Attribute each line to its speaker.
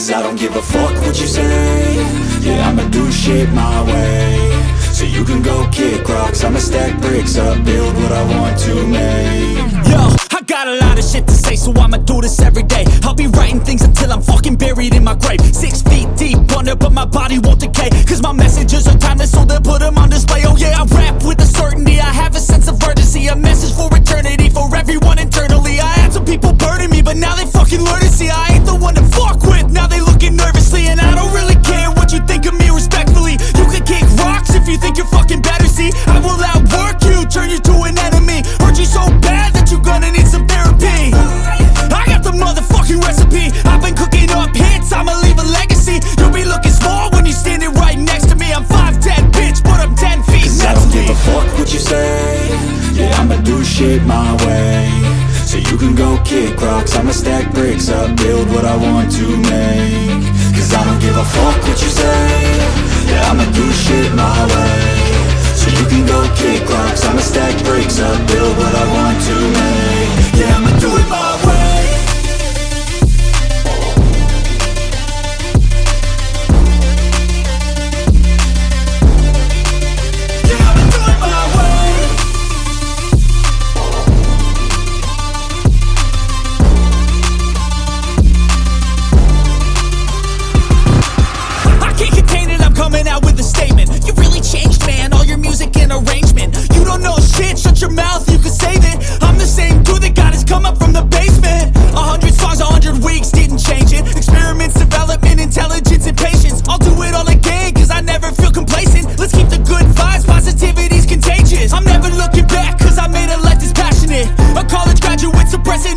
Speaker 1: Cause I don't give a fuck what you say. Yeah, I'ma do shit my way. So you can go kick rocks, I'ma stack bricks up, build what I want to make.
Speaker 2: Yo, I got a lot of shit to say, so I'ma do this every day. I'll be writing things until I'm fucking buried in my grave. 6 feet deep under, but my body won't decay. Cause my messages are timeless, so they'll put them on display. Oh yeah, I rap with a certainty, I have a sense of urgency. A message for eternity, for everyone internally. I had some people burning me, but now they fucking learn to see I ain't the one to fuck with, now they looking nervously. And I don't really care what you think of me, respectfully. You can kick rocks if you think you're fucking better, see. I will outwork you, turn you to an enemy. Hurt you so bad that you're gonna need some therapy. I got the motherfucking recipe, I've been cooking up hits, I'ma leave a legacy. You'll be looking small when you're standing right next to me. I'm 5'10", bitch, but I'm 10 feet
Speaker 1: Cause
Speaker 2: next
Speaker 1: I don't
Speaker 2: to me.
Speaker 1: give a fuck what you say. Yeah, I'ma do shit my way. So you can go kick rocks, I'ma stack bricks up, build what I want to make. Cause I don't give a fuck what you say. Yeah, I'ma do shit my way. So you can go kick rocks, I'ma stack bricks up, build what I want to make. Yeah, I'ma do it my way.
Speaker 2: Coming out with a statement. You really changed, man, all your music and arrangement. You don't know shit, shut your mouth, you can save it. I'm the same dude that got his come up from the basement. 100 songs, 100 weeks, didn't change it. Experiments, development, intelligence, and patience. I'll do it all again, cause I never feel complacent. Let's keep the good vibes, positivity's contagious. I'm never looking back, cause I made a life that's passionate. A college graduate suppressing